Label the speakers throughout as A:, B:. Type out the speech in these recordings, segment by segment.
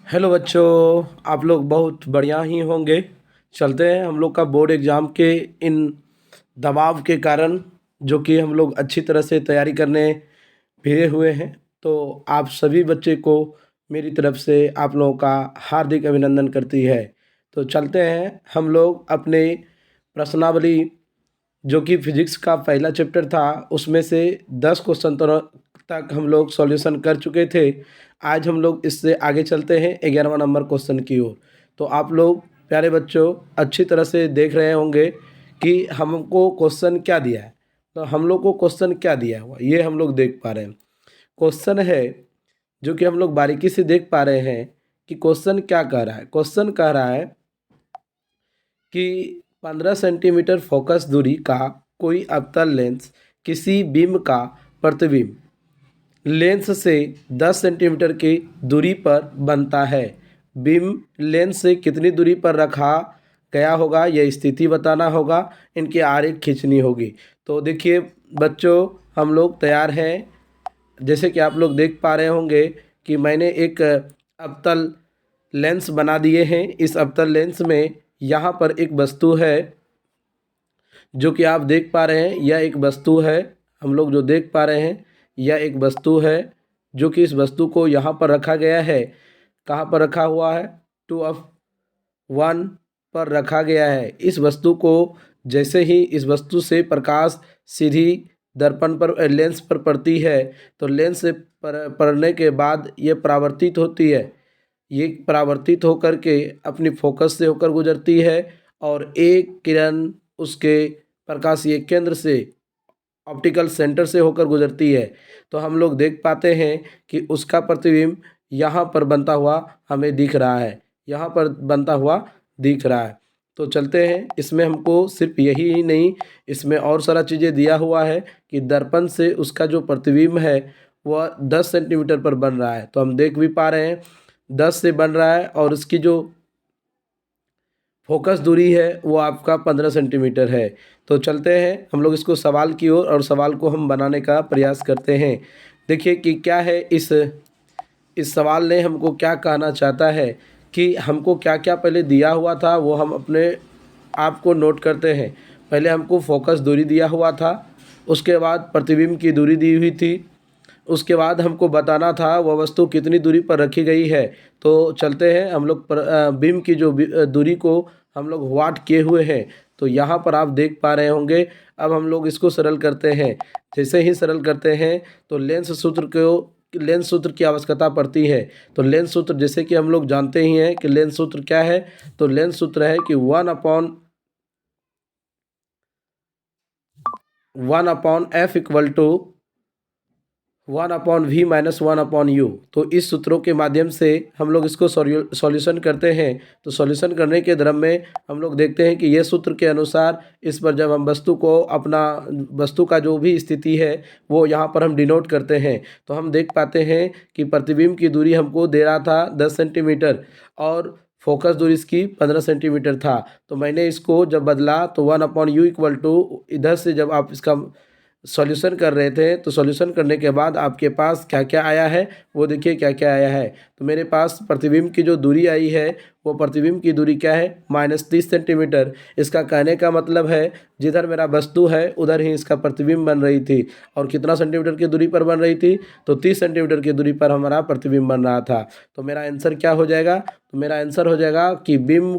A: Hello बच्चों, आप लोग बहुत बढ़िया ही होंगे। चलते हैं हम लोग का बोर्ड एग्ज़ाम के इन दबाव के कारण, जो कि हम लोग अच्छी तरह से तैयारी करने भिड़े हुए हैं। तो आप सभी बच्चे को मेरी तरफ से आप लोगों का हार्दिक अभिनंदन करती है। तो चलते हैं हम लोग अपने प्रश्नावली, जो कि फिजिक्स का पहला चैप्टर था, उसमें से 10 क्वेश्चन तक हम लोग सॉल्यूशन कर चुके थे। आज हम लोग इससे आगे चलते हैं 11वां नंबर क्वेश्चन की ओर। तो आप लोग प्यारे बच्चों अच्छी तरह से देख रहे होंगे कि हमको क्वेश्चन क्या दिया है। तो हम लोग को क्वेश्चन क्या दिया हुआ ये हम लोग देख पा रहे हैं। क्वेश्चन है जो कि हम लोग बारीकी से देख पा रहे हैं कि क्वेश्चन क्या कह रहा है। क्वेश्चन कह रहा है कि 15 सेंटीमीटर फोकस दूरी का कोई अवतल लेंस किसी बीम का प्रतिबिंब लेंस से 10 सेंटीमीटर की दूरी पर बनता है। बीम लेंस से कितनी दूरी पर रखा गया होगा, यह स्थिति बताना होगा, इनकी आरेख खींचनी होगी। तो देखिए बच्चों, हम लोग तैयार हैं। जैसे कि आप लोग देख पा रहे होंगे कि मैंने एक अवतल लेंस बना दिए हैं। इस अवतल लेंस में यहाँ पर एक वस्तु है जो कि आप देख पा रहे हैं। यह एक वस्तु है, हम लोग जो देख पा रहे हैं यह एक वस्तु है, जो कि इस वस्तु को यहाँ पर रखा गया है। कहाँ पर रखा हुआ है? 2F1 पर रखा गया है। इस वस्तु को जैसे ही इस वस्तु से प्रकाश सीधी दर्पण पर लेंस पर पड़ती है, तो लेंस से पड़ने के बाद ये परावर्तित होती है। ये परावर्तित होकर के अपनी फोकस से होकर गुजरती है और एक किरण उसके प्रकाशीय केंद्र से, ऑप्टिकल सेंटर से होकर गुजरती है। तो हम लोग देख पाते हैं कि उसका प्रतिबिंब यहाँ पर बनता हुआ हमें दिख रहा है, यहाँ पर बनता हुआ दिख रहा है। तो चलते हैं, इसमें हमको सिर्फ यही ही नहीं, इसमें और सारा चीज़ें दिया हुआ है कि दर्पण से उसका जो प्रतिबिंब है वह 10 सेंटीमीटर पर बन रहा है। तो हम देख भी पा रहे हैं 10 से बन रहा है और उसकी जो फोकस दूरी है वो आपका 15 सेंटीमीटर है। तो चलते हैं हम लोग इसको सवाल की ओर और सवाल को हम बनाने का प्रयास करते हैं। देखिए कि क्या है इस सवाल ने हमको क्या कहना चाहता है कि हमको क्या क्या पहले दिया हुआ था वो हम अपने आप को नोट करते हैं। पहले हमको फोकस दूरी दिया हुआ था, उसके बाद प्रतिबिंब की दूरी दी हुई थी, उसके बाद हमको बताना था वह वस्तु कितनी दूरी पर रखी गई है। तो चलते हैं हम लोग बीम की जो दूरी को हम लोग वाट किए हुए हैं। तो यहाँ पर आप देख पा रहे होंगे। अब हम लोग इसको सरल करते हैं। जैसे ही सरल करते हैं तो लेंस सूत्र की आवश्यकता पड़ती है। तो लेंस सूत्र जैसे कि हम लोग जानते ही हैं कि लेंस सूत्र क्या है। तो लेंस सूत्र है कि 1/F इक्वल टू 1/V-1/U। तो इस सूत्रों के माध्यम से हम लोग इसको सॉल्यूशन करते हैं। तो सॉल्यूशन करने के क्रम में हम लोग देखते हैं कि ये सूत्र के अनुसार इस पर जब हम वस्तु का जो भी स्थिति है वो यहाँ पर हम डिनोट करते हैं। तो हम देख पाते हैं कि प्रतिबिंब की दूरी हमको दे रहा था 10 सेंटीमीटर और फोकस दूरी इसकी 15 सेंटीमीटर था। तो मैंने इसको जब बदला तो 1/U इक्वल टू, इधर से जब आप इसका सॉल्यूशन कर रहे थे तो सॉल्यूशन करने के बाद आपके पास क्या क्या आया है वो देखिए क्या क्या आया है। तो मेरे पास प्रतिबिंब की जो दूरी आई है वो प्रतिबिंब की दूरी क्या है? -30 सेंटीमीटर। इसका कहने का मतलब है जिधर मेरा वस्तु है उधर ही इसका प्रतिबिंब बन रही थी। और कितना सेंटीमीटर की दूरी पर बन रही थी? तो 30 सेंटीमीटर की दूरी पर हमारा प्रतिबिंब बन रहा था। तो मेरा आंसर क्या हो जाएगा? तो मेरा आंसर हो जाएगा कि बीम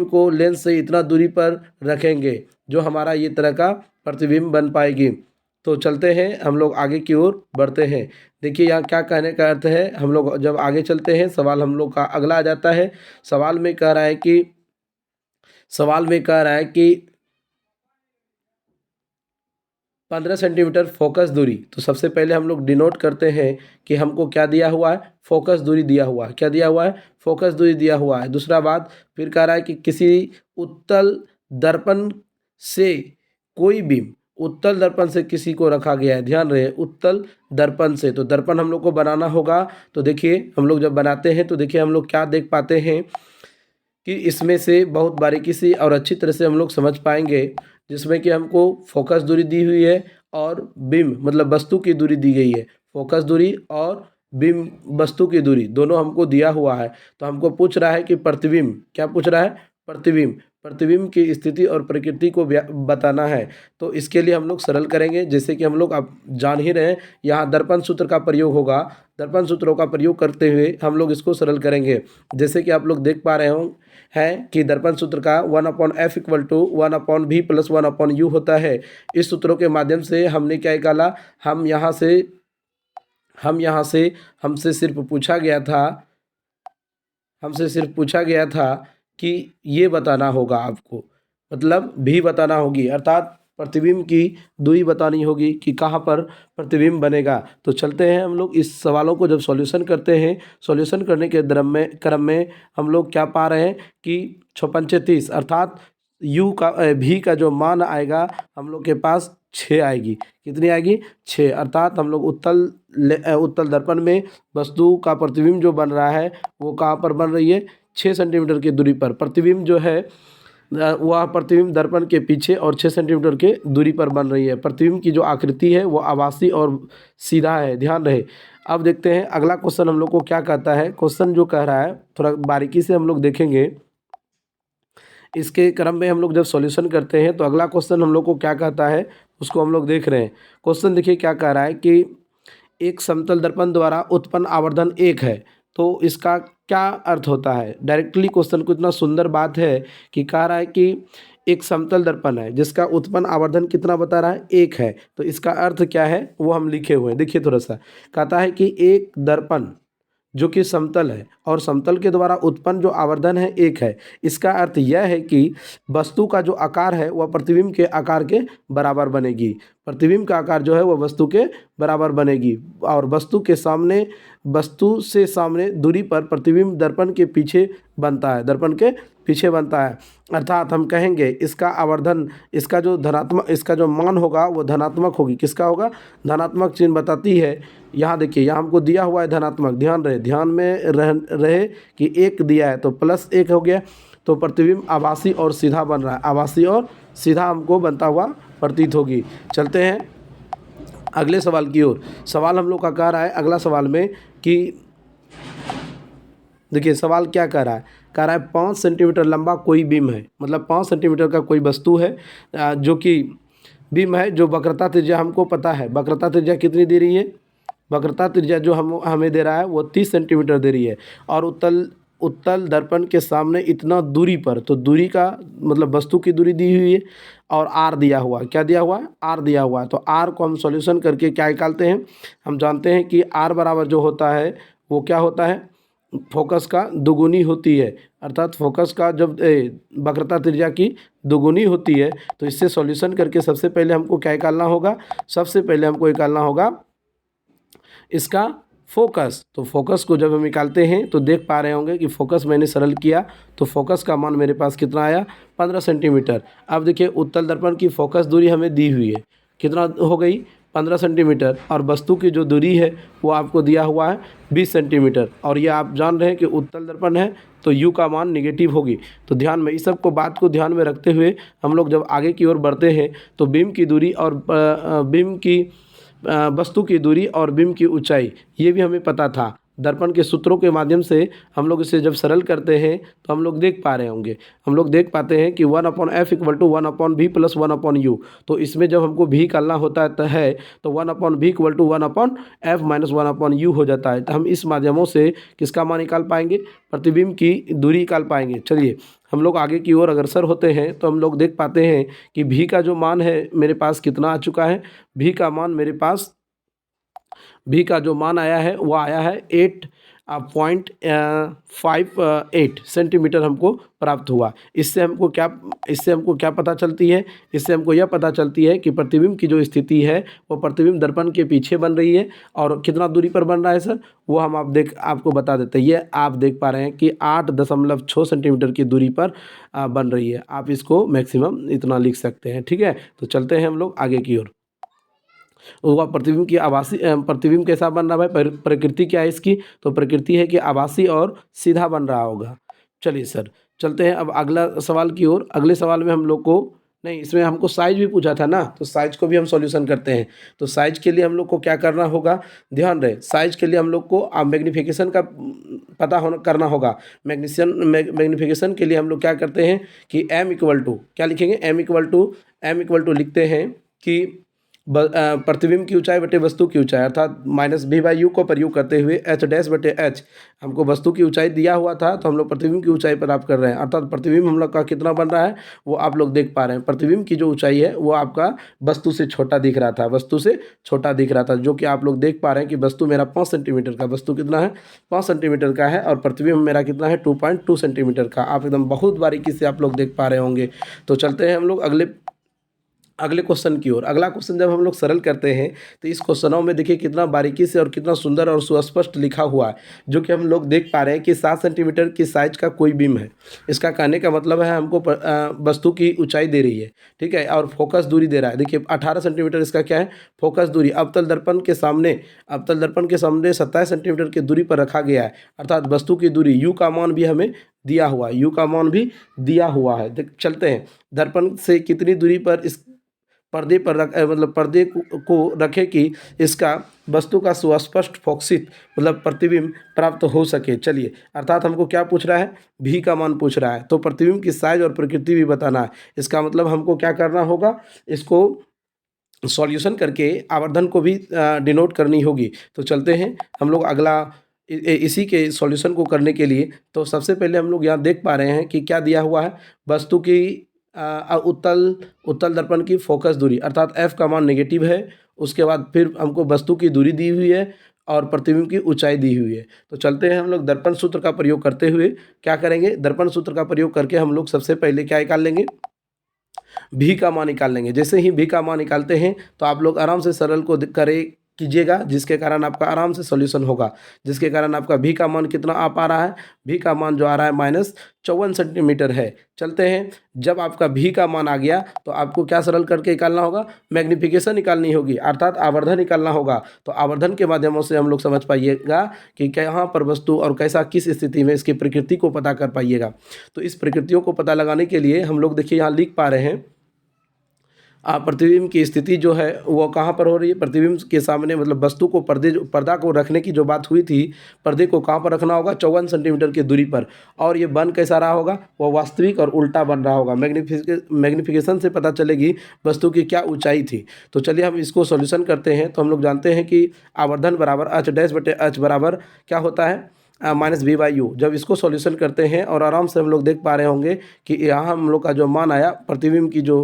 A: को लेंस से इतना दूरी पर रखेंगे जो हमारा ये तरह का प्रतिबिंब बन पाएगी। तो चलते हैं हम लोग आगे की ओर बढ़ते हैं। देखिए यहाँ क्या कहने का अर्थ है, हम लोग जब आगे चलते हैं सवाल हम लोग का अगला आ जाता है। सवाल में कह रहा है कि 15 सेंटीमीटर फोकस दूरी। तो सबसे पहले हम लोग डिनोट करते हैं कि हमको क्या दिया हुआ है? फोकस दूरी दिया हुआ है। क्या दिया हुआ है? फोकस दूरी दिया हुआ है। दूसरा बात फिर कह रहा है कि किसी उत्तल दर्पण से कोई बीम, उत्तल दर्पण से किसी को रखा गया है। ध्यान रहे उत्तल दर्पण से, तो दर्पण हम लोग को बनाना होगा। तो देखिए हम लोग जब बनाते हैं तो देखिए हम लोग क्या देख पाते हैं कि इसमें से बहुत बारीकी से और अच्छी तरह से हम लोग समझ पाएंगे, जिसमें कि हमको फोकस दूरी दी हुई है और बीम मतलब वस्तु की दूरी दी गई है। फोकस दूरी और बिंब वस्तु की दूरी दोनों हमको दिया हुआ है। तो हमको पूछ रहा है कि प्रतिबिंब, क्या पूछ रहा है? प्रतिबिंब, प्रतिबिंब की स्थिति और प्रकृति को बताना है। तो इसके लिए हम लोग सरल करेंगे, जैसे कि हम लोग अब जान ही रहे हैं, यहाँ दर्पण सूत्र का प्रयोग होगा। दर्पण सूत्रों का प्रयोग करते हुए हम लोग इसको सरल करेंगे। जैसे कि आप लोग देख पा रहे हो है कि दर्पण सूत्र का 1/f = 1/v + 1/u होता है। इस सूत्रों के माध्यम से हमने क्या निकाला, हम यहाँ से हमसे सिर्फ पूछा गया था कि ये बताना होगा आपको, मतलब भी बताना होगी, अर्थात प्रतिबिंब की दूरी बतानी होगी कि कहाँ पर प्रतिबिंब बनेगा। तो चलते हैं हम लोग इस सवालों को जब सॉल्यूशन करते हैं, सॉल्यूशन करने के क्रम में हम लोग क्या पा रहे हैं कि 6×5 = 30, अर्थात u का भी का जो मान आएगा हम लोग के पास 6 आएगी। कितनी आएगी? 6। अर्थात हम लोग उत्तल दर्पण में वस्तु का प्रतिबिंब जो बन रहा है वो कहाँ पर बन रही है? 6 सेंटीमीटर की दूरी पर। प्रतिबिंब जो है वह प्रतिबिंब दर्पण के पीछे और 6 सेंटीमीटर के दूरी पर बन रही है। प्रतिबिंब की जो आकृति है वो आभासी और सीधा है, ध्यान रहे। अब देखते हैं अगला क्वेश्चन हम लोग को क्या कहता है। क्वेश्चन जो कह रहा है थोड़ा बारीकी से हम लोग देखेंगे, इसके क्रम में हम लोग जब सॉल्यूशन करते हैं तो अगला क्वेश्चन हम लोग को क्या कहता है उसको हम लोग देख रहे हैं। क्वेश्चन देखिए क्या कह रहा है कि एक समतल दर्पण द्वारा उत्पन्न आवर्धन 1 है, तो इसका क्या अर्थ होता है? डायरेक्टली क्वेश्चन को इतना सुंदर बात है कि कह रहा है कि एक समतल दर्पण है जिसका उत्पन्न आवर्धन कितना बता रहा है? 1 है। तो इसका अर्थ क्या है वो हम लिखे हुए हैं, देखिए थोड़ा सा। कहता है कि एक दर्पण जो कि समतल है और समतल के द्वारा उत्पन्न जो आवर्धन है 1 है। इसका अर्थ यह है कि वस्तु का जो आकार है वह प्रतिबिंब के आकार के बराबर बनेगी। प्रतिबिंब का आकार जो है वह वस्तु के बराबर बनेगी और वस्तु से सामने दूरी पर प्रतिबिंब दर्पण के पीछे बनता है, दर्पण के पीछे बनता है। अर्थात हम कहेंगे इसका आवर्धन, इसका जो मान होगा वो धनात्मक होगी। किसका होगा? धनात्मक चिन्ह बताती है। यहाँ देखिए, यहाँ हमको दिया हुआ है धनात्मक, ध्यान में रहे कि 1 दिया है तो +1 हो गया। तो प्रतिबिंब आभासी और सीधा बन रहा है, आभासी और सीधा हमको बनता हुआ प्रतीत होगी। चलते हैं अगले सवाल की ओर। सवाल हम लोग का कह रहा है अगला सवाल में कि देखिए सवाल क्या कह रहा है, 5 सेंटीमीटर लंबा कोई बीम है, मतलब 5 सेंटीमीटर का कोई वस्तु है जो कि बीम है, जो वक्रता त्रिज्या हमको पता है। वक्रता त्रिज्या कितनी दे रही है? वक्रता त्रिज्या जो हमें दे रहा है वो 30 सेंटीमीटर दे रही है और उत्तल दर्पण के सामने इतना दूरी पर, तो दूरी का मतलब वस्तु की दूरी दी हुई है और आर दिया हुआ है। क्या दिया हुआ है? आर दिया हुआ है। तो आर को हम सॉल्यूशन करके क्या निकालते हैं? हम जानते हैं कि आर बराबर जो होता है वो क्या होता है? फोकस का दुगुनी होती है। अर्थात फोकस का जब वक्रता त्रिज्या की दुगुनी होती है तो इससे सॉल्यूशन करके सबसे पहले हमको क्या निकालना होगा? सबसे पहले हमको निकालना होगा इसका फोकस। तो फोकस को जब हम निकालते हैं तो देख पा रहे होंगे कि फोकस मैंने सरल किया तो फोकस का मान मेरे पास कितना आया? 15 सेंटीमीटर। अब देखिए उत्तल दर्पण की फोकस दूरी हमें दी हुई है, कितना हो गई? 15 सेंटीमीटर और वस्तु की जो दूरी है वो आपको दिया हुआ है 20 सेंटीमीटर। और ये आप जान रहे हैं कि उत्तल दर्पण है तो u का मान निगेटिव होगी। तो ध्यान में इस सब को बात को ध्यान में रखते हुए हम लोग जब आगे की ओर बढ़ते हैं तो बीम की दूरी और वस्तु की दूरी और बीम की ऊंचाई ये भी हमें पता था। दर्पण के सूत्रों के माध्यम से हम लोग इसे जब सरल करते हैं तो हम लोग देख पा रहे होंगे, हम लोग देख पाते हैं कि 1/f = 1/v + 1/u। तो इसमें जब हमको v निकालना होता है तो 1/v = 1/f - 1/u हो जाता है। तो हम इस माध्यमों से किसका मान निकाल पाएंगे? प्रतिबिंब की दूरी निकाल पाएंगे। चलिए हम लोग आगे की ओर अग्रसर होते हैं तो हम लोग देख पाते हैं कि v का जो मान है मेरे पास कितना आ चुका है? v का मान मेरे पास भी का जो मान आया है वो आया है 8.58 सेंटीमीटर हमको प्राप्त हुआ। इससे हमको क्या पता चलती है? इससे हमको यह पता चलती है कि प्रतिबिंब की जो स्थिति है वो प्रतिबिंब दर्पण के पीछे बन रही है। और कितना दूरी पर बन रहा है सर? वो हम आपको बता देते हैं। ये आप देख पा रहे हैं कि 8.6 सेंटीमीटर की दूरी पर बन रही है। आप इसको मैक्सिमम इतना लिख सकते हैं, ठीक है। तो चलते हैं हम लोग आगे की ओर। वह प्रतिबिंब की आभासी प्रतिबिंब कैसा बन रहा है भाई? प्रकृति क्या है इसकी? तो प्रकृति है कि आभासी और सीधा बन रहा होगा। चलिए सर चलते हैं अब अगला सवाल की ओर। अगले सवाल में हम लोग को नहीं, इसमें हमको साइज़ भी पूछा था ना, तो साइज़ को भी हम सॉल्यूशन करते हैं। तो साइज़ के लिए हम लोग को क्या करना होगा, ध्यान रहे, साइज़ के लिए हम लोग को मैग्नीफिकेशन का पता होना करना होगा। मैग्नीफिकेशन के लिए हम लोग क्या करते हैं कि m इक्वल टू क्या लिखेंगे, m इक्वल टू लिखते हैं कि प्रतिबिंब की ऊंचाई बटे वस्तु की ऊंचाई, अर्थात -b/u को प्रयोग करते हुए h डैश बटे h। हमको वस्तु की ऊंचाई दिया हुआ था, तो हम लोग प्रतिबिंब की ऊंचाई प्राप्त कर रहे हैं, अर्थात प्रतिबिंब हम लोग का कितना बन रहा है वो आप लोग देख पा रहे हैं। प्रतिबिंब की जो ऊंचाई है वो आपका वस्तु से छोटा दिख रहा था, वस्तु से छोटा दिख रहा था, जो कि आप लोग देख पा रहे हैं कि वस्तु मेरा 5 सेंटीमीटर का, वस्तु कितना है 5 सेंटीमीटर का है, और प्रतिबिंब मेरा कितना है 2.2 सेंटीमीटर का। आप एकदम बहुत बारीकी से आप लोग देख पा रहे होंगे। तो चलते हैं हम लोग अगले क्वेश्चन की ओर। अगला क्वेश्चन जब हम लोग सरल करते हैं तो इस क्वेश्चनों में देखिए कितना बारीकी से और कितना सुंदर और सुस्पष्ट लिखा हुआ है, जो कि हम लोग देख पा रहे हैं कि 7 सेंटीमीटर की साइज का कोई बीम है। इसका कहने का मतलब है हमको वस्तु की ऊंचाई दे रही है, ठीक है, और फोकस दूरी दे रहा है। देखिए 18 सेंटीमीटर इसका क्या है, फोकस दूरी। अवतल दर्पण के सामने 27 सेंटीमीटर की दूरी पर रखा गया है, अर्थात वस्तु की दूरी यू का मान भी हमें दिया हुआ है, यू का मान भी दिया हुआ है। चलते हैं, दर्पण से कितनी दूरी पर इस पर्दे पर मतलब पर्दे को रखें कि इसका वस्तु का सुस्पष्ट फोकसित मतलब प्रतिबिंब प्राप्त हो सके। चलिए, अर्थात हमको क्या पूछ रहा है, भी का मान पूछ रहा है, तो प्रतिबिंब की साइज और प्रकृति भी बताना है। इसका मतलब हमको क्या करना होगा, इसको सॉल्यूशन करके आवर्धन को भी डिनोट करनी होगी। तो चलते हैं हम लोग अगला इसी के सॉल्यूशन को करने के लिए। तो सबसे पहले हम लोग यहाँ देख पा रहे हैं कि क्या दिया हुआ है, वस्तु की उत्तल दर्पण की फोकस दूरी, अर्थात f का मान नेगेटिव है। उसके बाद फिर हमको वस्तु की दूरी दी हुई है और प्रतिबिंब की ऊंचाई दी हुई है। तो चलते हैं हम लोग दर्पण सूत्र का प्रयोग करते हुए क्या करेंगे, दर्पण सूत्र का प्रयोग करके हम लोग सबसे पहले क्या निकाल लेंगे, भी का मान निकाल लेंगे। जैसे ही भी का मान निकालते हैं तो आप लोग आराम से सरल को करें कीजिएगा, जिसके कारण आपका आराम से सॉल्यूशन होगा, जिसके कारण आपका भी का मान कितना आ पा रहा है, भी का मान जो आ रहा है -54 सेंटीमीटर है। चलते हैं, जब आपका भी का मान आ गया तो आपको क्या सरल करके निकालना होगा, मैग्नीफिकेशन निकालनी होगी, अर्थात आवर्धन निकालना होगा। तो आवर्धन के माध्यमों से हम लोग समझ पाइएगा कि कहाँ पर वस्तु और कैसा किस स्थिति में इसकी प्रकृति को पता कर पाइएगा। तो इस प्रकृतियों को पता लगाने के लिए हम लोग देखिए यहाँ लिख पा रहे हैं, प्रतिबिंब की स्थिति जो है वो कहाँ पर हो रही है, प्रतिबिंब के सामने मतलब वस्तु को पर्दा को रखने की जो बात हुई थी, पर्दे को कहाँ पर रखना होगा, 54 सेंटीमीटर की दूरी पर। और ये बन कैसा रहा होगा, वो वास्तविक और उल्टा बन रहा होगा। मैग्नीफिकेशन से पता चलेगी वस्तु की क्या ऊंचाई थी। तो चलिए हम इसको सॉल्यूशन करते हैं। तो हम लोग जानते हैं कि आवर्धन बराबर h डैश बटे h बराबर क्या होता है, -b/u। जब इसको सॉल्यूशन करते हैं और आराम से हम लोग देख पा रहे होंगे कि यहाँ हम लोग का जो मान आया, प्रतिबिंब की जो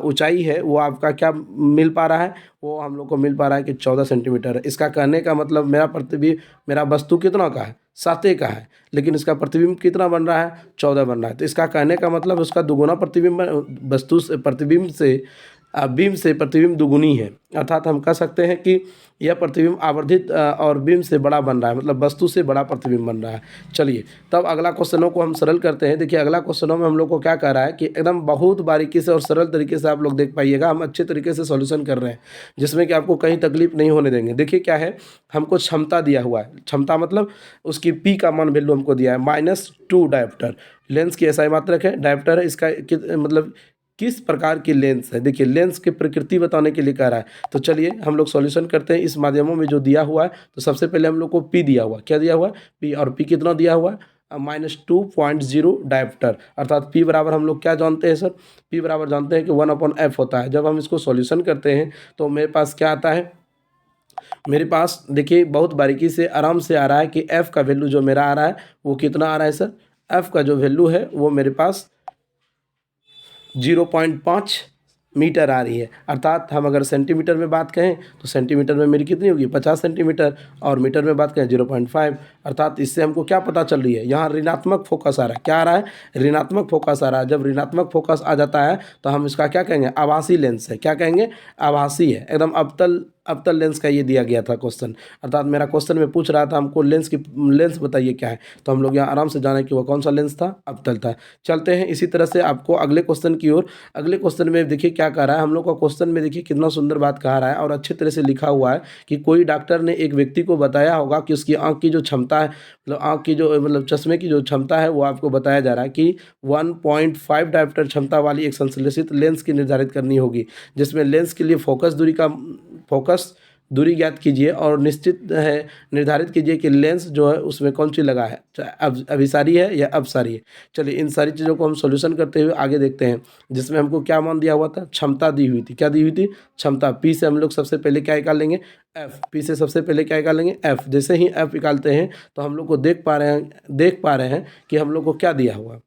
A: ऊंचाई है वो आपका क्या मिल पा रहा है, वो हम लोग को मिल पा रहा है कि 14 सेंटीमीटर है। इसका कहने का मतलब मेरा वस्तु कितना का है, 7 का है, लेकिन इसका प्रतिबिंब कितना बन रहा है, 14 बन रहा है। तो इसका कहने का मतलब उसका दुगुना प्रतिबिंब वस्तु से प्रतिबिंब से बीम से प्रतिबिंब दुगुनी है, अर्थात हम कह सकते हैं कि यह प्रतिबिंब आवर्धित और बीम से बड़ा बन रहा है, मतलब वस्तु से बड़ा प्रतिबिंब बन रहा है। चलिए तब अगला क्वेश्चनों को हम सरल करते हैं। देखिए अगला क्वेश्चनों में हम लोग को क्या कह रहा है कि एकदम बहुत बारीकी से और सरल तरीके से आप लोग देख पाइएगा, हम अच्छे तरीके से सॉल्यूशन कर रहे हैं, जिसमें कि आपको कहीं तकलीफ नहीं होने देंगे। देखिए क्या है, हमको क्षमता दिया हुआ है, क्षमता मतलब उसकी पी का मान वैल्यू हमको दिया है -2 डायप्टर। लेंस की SI मात्रक है, डायप्टर है, इसका मतलब किस प्रकार की लेंस है। देखिए लेंस की प्रकृति बताने के लिए कह रहा है। तो चलिए हम लोग सॉल्यूशन करते हैं इस माध्यमों में जो दिया हुआ है। तो सबसे पहले हम लोग को पी दिया हुआ, क्या दिया हुआ है, पी, और पी कितना दिया हुआ है, -2.0 डायप्टर, अर्थात पी बराबर हम लोग क्या जानते हैं सर, पी बराबर जानते हैं कि 1/f होता है। जब हम इसको सॉल्यूशन करते हैं तो मेरे पास क्या आता है, मेरे पास देखिए बहुत बारीकी से आराम से आ रहा है कि f का वैल्यू जो मेरा आ रहा है वो कितना आ रहा है सर, f का जो वैल्यू है वो मेरे पास 0.5 मीटर आ रही है। अर्थात हम अगर सेंटीमीटर में बात कहें तो सेंटीमीटर में मेरी कितनी होगी 50 सेंटीमीटर, और मीटर में बात करें 0.5। अर्थात इससे हमको क्या पता चल रही है, यहाँ ऋणात्मक फोकस आ रहा है, क्या आ रहा है, ऋणात्मक फोकस आ रहा है। जब ऋणात्मक फोकस आ जाता है तो हम इसका क्या कहेंगे, आभासी लेंस है। क्या कहेंगे, आभासी है, एकदम अवतल अवतल लेंस का ये दिया गया था क्वेश्चन, अर्थात मेरा क्वेश्चन में पूछ रहा था हमको लेंस बताइए क्या है, तो हम लोग यहाँ आराम से जाने कि वह कौन सा लेंस था, अवतल था। चलते हैं इसी तरह से आपको अगले क्वेश्चन की ओर। अगले क्वेश्चन में देखिए क्या कह रहा है हम लोग का, क्वेश्चन में देखिए कितना सुंदर बात कह रहा है और अच्छे तरह से लिखा हुआ है कि कोई डॉक्टर ने एक व्यक्ति को बताया होगा कि उसकी आँख की जो क्षमता है, मतलब आँख की जो मतलब चश्मे की जो क्षमता है वो आपको बताया जा रहा है कि 1.5 डायोप्टर क्षमता वाली एक संश्लेषित लेंस की निर्धारित करनी होगी, जिसमें लेंस के लिए फोकस दूरी ज्ञात कीजिए और निश्चित है निर्धारित कीजिए कि लेंस जो है उसमें कौन सी लगा है, चाहे अब अभिसारी है या अपसारी है। चलिए इन सारी चीज़ों को हम सॉल्यूशन करते हुए आगे देखते हैं, जिसमें हमको क्या मान दिया हुआ था, क्षमता दी हुई थी। क्या दी हुई थी, क्षमता। पी से हम लोग सबसे पहले क्या निकाल लेंगे, एफ। पी से सबसे पहले क्या निकालेंगे, एफ। जैसे ही एफ निकालते हैं तो हम लोग को देख पा रहे हैं कि हम लोग को क्या दिया हुआ,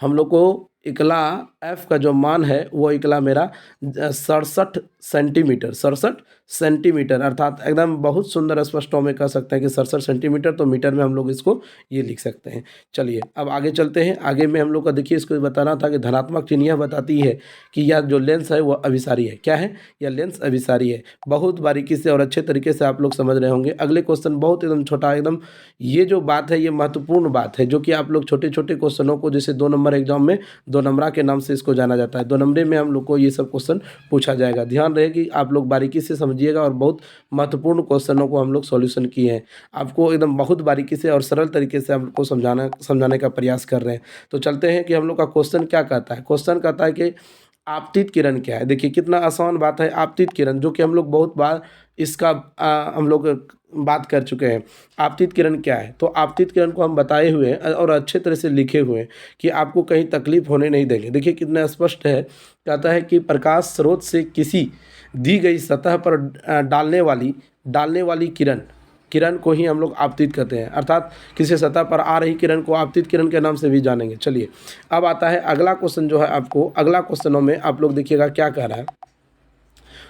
A: हम लोग को इकला एफ का जो मान है वो इकला मेरा 67 सेंटीमीटर, 67 सेंटीमीटर, अर्थात एकदम बहुत सुंदर स्पष्टों में कह सकते हैं कि 67 सेंटीमीटर, तो मीटर में हम लोग इसको ये लिख सकते हैं। चलिए अब आगे चलते हैं। आगे में हम लोग का देखिए इसको बताना था कि धनात्मक चिन्ह यह बताती है कि यह जो लेंस है वो अभिसारी है। क्या है, यह लेंस अभिसारी है। बहुत बारीकी से और अच्छे तरीके से आप लोग समझ रहे होंगे। अगले क्वेश्चन बहुत एकदम छोटा, एकदम ये जो बात है ये महत्वपूर्ण बात है, जो कि आप लोग छोटे छोटे क्वेश्चनों को, जैसे 2 नंबर एग्जाम में 2 नंबरा के नाम से इसको जाना जाता है, 2 नंबरे में हम लोग को ये सब क्वेश्चन पूछा जाएगा। ध्यान रहे कि आप लोग बारीकी से समझिएगा और बहुत महत्वपूर्ण क्वेश्चनों को हम लोग सॉल्यूशन किए हैं। आपको एकदम बहुत बारीकी से और सरल तरीके से हम लोग को समझाने का प्रयास कर रहे हैं। तो चलते हैं कि हम लोग का क्वेश्चन क्या कहता है। क्वेश्चन कहता है कि आपतित किरण क्या है। देखिए कितना आसान बात है, आपतित किरण, जो कि हम लोग बहुत बार इसका हम लोग बात कर चुके हैं। आपतित किरण क्या है, तो आपतित किरण को हम बताए हुए हैं और अच्छे तरह से लिखे हुए हैं कि आपको कहीं तकलीफ होने नहीं देंगे। देखिए कितना स्पष्ट है, कहता है कि प्रकाश स्रोत से किसी दी गई सतह पर डालने वाली किरण को ही हम लोग आपतित कहते हैं, अर्थात किसी सतह पर आ रही किरण को आपतित किरण के नाम से भी जानेंगे। चलिए अब आता है अगला क्वेश्चन, जो है आपको अगला क्वेश्चनों में आप लोग देखिएगा क्या कह रहा है।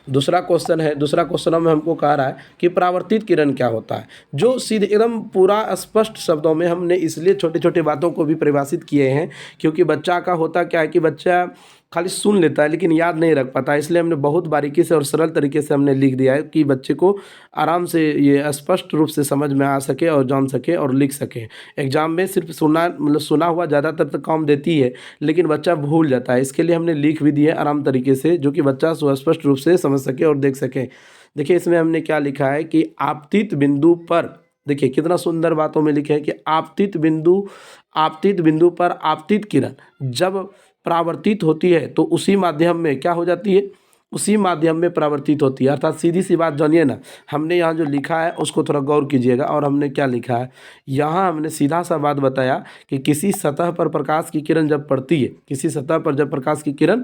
A: दूसरा क्वेश्चन है, दूसरा क्वेश्चनों में हमको कह रहा है कि परावर्तित किरण क्या होता है, जो सीधे एकदम पूरा स्पष्ट शब्दों में हमने इसलिए छोटे छोटे बातों को भी परिभाषित किए हैं, क्योंकि बच्चा का होता क्या है कि बच्चा खाली सुन लेता है लेकिन याद नहीं रख पाता, इसलिए हमने बहुत बारीकी से और सरल तरीके से हमने लिख दिया है कि बच्चे को आराम से ये स्पष्ट रूप से समझ में आ सके और जान सके और लिख सके। एग्जाम में सिर्फ सुना हुआ ज़्यादातर तो काम देती है, लेकिन बच्चा भूल जाता है, इसके लिए हमने लिख भी दिए आराम तरीके से, जो कि बच्चा सुस्पष्ट रूप से समझ सके और देख सके। देखिए इसमें हमने क्या लिखा है कि आपतित बिंदु पर, देखिए कितना सुंदर बातों में लिखे हैं कि आपतित बिंदु पर आपतित किरण जब परावर्तित होती है तो उसी माध्यम में क्या हो जाती है, उसी माध्यम में परावर्तित होती है। अर्थात सीधी सी बात जानिए ना, हमने यहाँ जो लिखा है उसको थोड़ा गौर कीजिएगा। और हमने क्या लिखा है, यहाँ हमने सीधा सा बात बताया कि किसी सतह पर प्रकाश की किरण जब पड़ती है, किसी सतह पर जब प्रकाश की किरण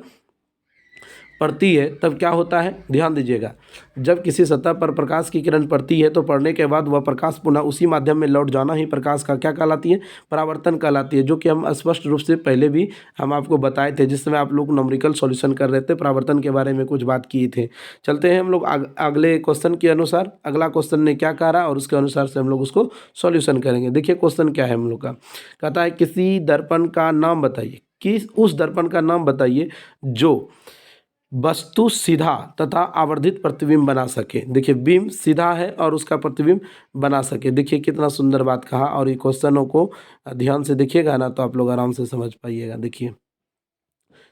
A: पड़ती है तब क्या होता है, ध्यान दीजिएगा। जब किसी सतह पर प्रकाश की किरण पड़ती है तो पड़ने के बाद वह प्रकाश पुनः उसी माध्यम में लौट जाना ही प्रकाश का क्या कहलाती है, परावर्तन कहलाती है, जो कि हम स्पष्ट रूप से पहले भी हम आपको बताए थे, जिस समय आप लोग न्यूमेरिकल सॉल्यूशन कर रहे थे, परावर्तन के बारे में कुछ बात किए थे। चलते हैं हम लोग अगले क्वेश्चन के अनुसार, अगला क्वेश्चन ने क्या कहा और उसके अनुसार से हम लोग उसको सॉल्यूशन करेंगे। देखिए क्वेश्चन क्या है हम लोग का, कहता है किसी दर्पण का नाम बताइए, किस उस दर्पण का नाम बताइए जो वस्तु सीधा तथा आवर्धित प्रतिबिंब बना सके। देखिए बिंब सीधा है और उसका प्रतिबिंब बना सके। देखिए कितना सुंदर बात कहा, और ये क्वेश्चनों को ध्यान से देखिएगा ना तो आप लोग आराम से समझ पाइएगा। देखिए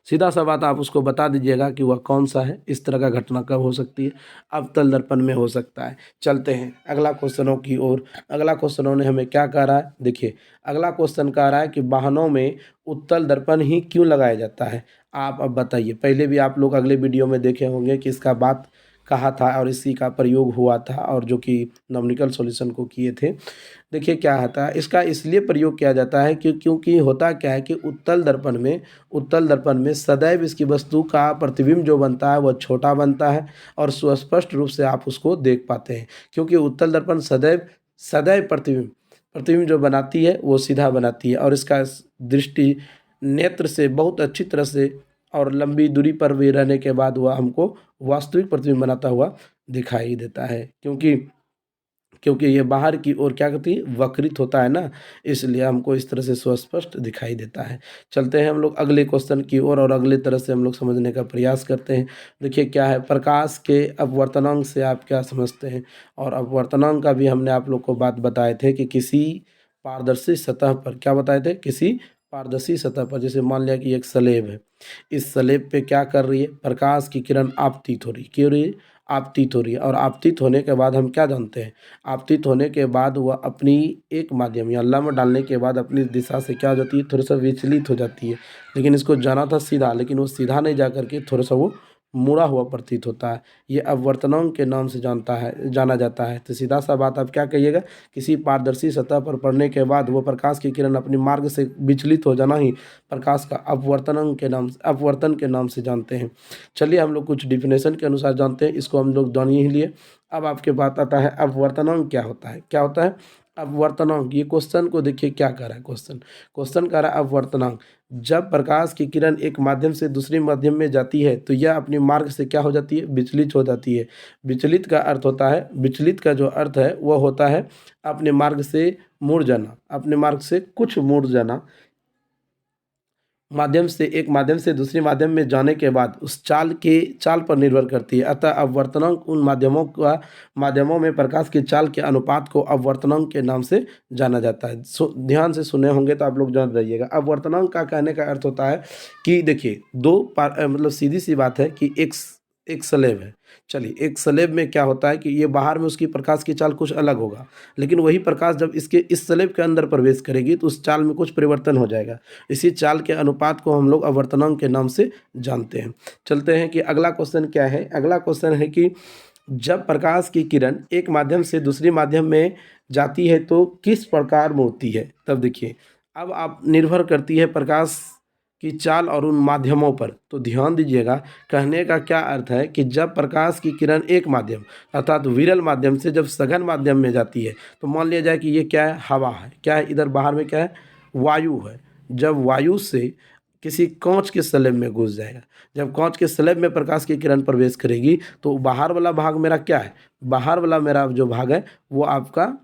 A: सीधा सा बात आप उसको बता दीजिएगा कि वह कौन सा है, इस तरह का घटना कब हो सकती है, अवतल दर्पण में हो सकता है। चलते हैं अगला क्वेश्चनों की ओर। अगला क्वेश्चनों ने हमें क्या कह रहा है, देखिए अगला क्वेश्चन कह रहा है कि वाहनों में उत्तल दर्पण ही क्यों लगाया जाता है। आप अब बताइए, पहले भी आप लोग अगले वीडियो में देखे होंगे कि इसका बात कहा था और इसी का प्रयोग हुआ था, और जो कि न्यूमेरिकल सॉल्यूशन को किए थे। देखिए क्या होता है, इसका इसलिए प्रयोग किया जाता है क्योंकि होता क्या है कि उत्तल दर्पण में सदैव इसकी वस्तु का प्रतिबिंब जो बनता है वह छोटा बनता है और सुस्पष्ट रूप से आप उसको देख पाते हैं, क्योंकि उत्तल दर्पण सदैव सदैव प्रतिबिंब जो बनाती है वो सीधा बनाती है, और इसका दृष्टि नेत्र से बहुत अच्छी तरह से और लंबी दूरी पर भी रहने के बाद वह हमको वास्तविक प्रतिबिंब बनाता हुआ दिखाई देता है। क्योंकि क्योंकि ये बाहर की ओर क्या करती है, वक्रित होता है ना, इसलिए हमको इस तरह से सुस्पष्ट दिखाई देता है। चलते हैं हम लोग अगले क्वेश्चन की ओर और अगले तरह से हम लोग समझने का प्रयास करते हैं। देखिए क्या है, प्रकाश के अपवर्तनांक से आप क्या समझते हैं? और अपवर्तनांक का भी हमने आप लोग को बात बताए थे कि किसी पारदर्शी सतह पर, क्या बताए थे, किसी पारदर्शी सतह पर, जैसे मान लिया कि एक स्लेब है, इस स्लेब पे क्या कर रही है, प्रकाश की किरण आपतित हो रही है, क्यों रही है, आपतित हो रही है। और आपतित होने के बाद हम क्या जानते हैं, आपतित होने के बाद वह अपनी एक माध्यम या लम्ब डालने के बाद अपनी दिशा से क्या हो जाती है, थोड़ा सा विचलित हो जाती है। लेकिन इसको जाना था सीधा, लेकिन वो सीधा नहीं जा करके थोड़ा सा वो मुड़ा हुआ प्रतीत होता है। ये अपवर्तनांक के नाम से जाना जाता है। तो सीधा सा बात आप क्या कहिएगा, किसी पारदर्शी सतह पर पड़ने के बाद वो प्रकाश की किरण अपने मार्ग से विचलित हो जाना ही प्रकाश का अपवर्तन के नाम से जानते हैं। चलिए हम लोग कुछ डिफिनेशन के अनुसार जानते हैं, इसको हम लोग जान ही लिए। अब आपके बात आता है अपवर्तनांक क्या होता है, क्या होता है अपवर्तनांक। ये क्वेश्चन को देखिए क्या कर रहा है, क्वेश्चन कर रहा है अपवर्तनांक। जब प्रकाश की किरण एक माध्यम से दूसरे माध्यम में जाती है तो यह अपने मार्ग से क्या हो जाती है, विचलित हो जाती है। विचलित का अर्थ होता है, विचलित का जो अर्थ है वह होता है अपने मार्ग से मुड़ जाना, अपने मार्ग से कुछ मुड़ जाना। एक माध्यम से दूसरे माध्यम में जाने के बाद उस चाल पर निर्भर करती है। अतः अपवर्तनांक उन माध्यमों में प्रकाश की चाल के अनुपात को अपवर्तनांक के नाम से जाना जाता है। ध्यान से सुने होंगे तो आप लोग जान जाइएगा। अपवर्तनांक का कहने का अर्थ होता है कि देखिए मतलब सीधी सी बात है कि एक स्लेब है। चलिए एक स्लेब में क्या होता है कि ये बाहर में उसकी प्रकाश की चाल कुछ अलग होगा, लेकिन वही प्रकाश जब इसके इस स्लेब के अंदर प्रवेश करेगी तो उस चाल में कुछ परिवर्तन हो जाएगा। इसी चाल के अनुपात को हम लोग अपवर्तनांक के नाम से जानते हैं। चलते हैं कि अगला क्वेश्चन क्या है। अगला क्वेश्चन है कि जब प्रकाश की किरण एक माध्यम से दूसरे माध्यम में जाती है तो किस प्रकार मुड़ती है। तब देखिए अब आप निर्भर करती है प्रकाश की चाल और उन माध्यमों पर। तो ध्यान दीजिएगा, कहने का क्या अर्थ है कि जब प्रकाश की किरण एक माध्यम अर्थात विरल माध्यम से जब सघन माध्यम में जाती है, तो मान लिया जाए कि ये क्या है, हवा है, क्या है, इधर बाहर में क्या है, वायु है। जब वायु से किसी कांच के स्लेब में घुस जाएगा, जब कांच के स्लेब में प्रकाश की किरण प्रवेश करेगी तो बाहर वाला भाग मेरा क्या है, बाहर वाला मेरा जो भाग है वो आपका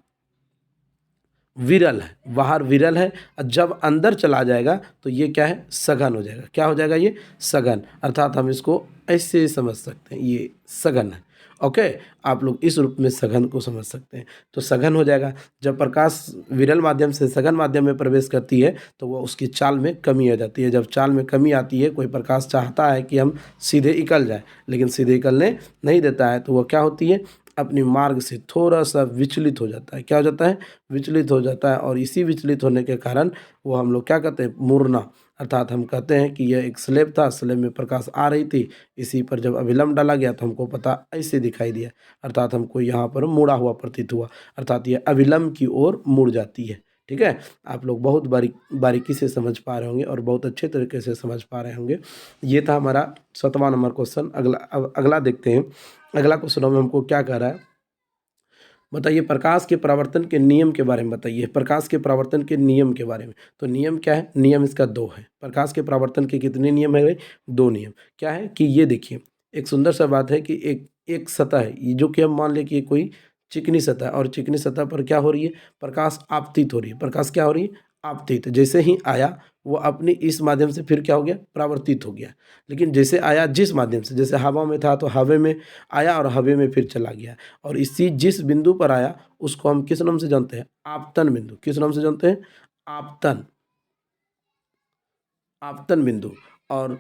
A: विरल है, बाहर विरल है। और जब अंदर चला जाएगा तो ये क्या है, सघन हो जाएगा। क्या हो जाएगा, ये सघन, अर्थात हम इसको ऐसे समझ सकते हैं, ये सघन है। ओके, आप लोग इस रूप में सघन को समझ सकते हैं। तो सघन हो जाएगा। जब प्रकाश विरल माध्यम से सघन माध्यम में प्रवेश करती है तो वह उसकी चाल में कमी आ जाती है। जब चाल में कमी आती है, कोई प्रकाश चाहता है कि हम सीधे निकल जाए, लेकिन सीधे निकलने नहीं देता है, तो वह क्या होती है, अपनी मार्ग से थोड़ा सा विचलित हो जाता है। क्या हो जाता है, विचलित हो जाता है। और इसी विचलित होने के कारण वो हम लोग क्या कहते हैं, मुड़ना, अर्थात हम कहते हैं कि यह एक स्लेब था, स्लेब में प्रकाश आ रही थी, इसी पर जब अभिलंब डाला गया तो हमको पता ऐसे दिखाई दिया, अर्थात हमको यहाँ पर मुड़ा हुआ प्रतीत हुआ, अर्थात यह अभिलंब की ओर मुड़ जाती है। ठीक है, आप लोग बहुत बारीकी से समझ पा रहे होंगे और बहुत अच्छे तरीके से समझ पा रहे होंगे। ये था हमारा 7वां नंबर क्वेश्चन। अगला देखते हैं। अगला क्वेश्चन में हमको क्या कह रहा है, बताइए प्रकाश के परावर्तन के नियम के बारे में बताइए, प्रकाश के परावर्तन के नियम के बारे में। तो नियम क्या है, नियम इसका 2 है। प्रकाश के परावर्तन के कितने नियम है भाई, 2 नियम। क्या है कि ये देखिए एक सुंदर सा बात है कि एक एक सतह है, ये जो कि हम मान लें कि ये कोई चिकनी सतह है और चिकनी सतह पर क्या हो रही है, प्रकाश आपतित हो रही है। प्रकाश क्या हो रही है, आपतित। जैसे ही आया वो अपनी इस माध्यम से फिर क्या हो गया, परावर्तित हो गया। लेकिन जैसे आया जिस माध्यम से, जैसे हवा में था तो हवा में आया और हवा में फिर चला गया। और इसी जिस बिंदु पर आया उसको हम किस नाम से जानते हैं, आपतन बिंदु। किस नाम से जानते हैं, आपतन, आपतन बिंदु। और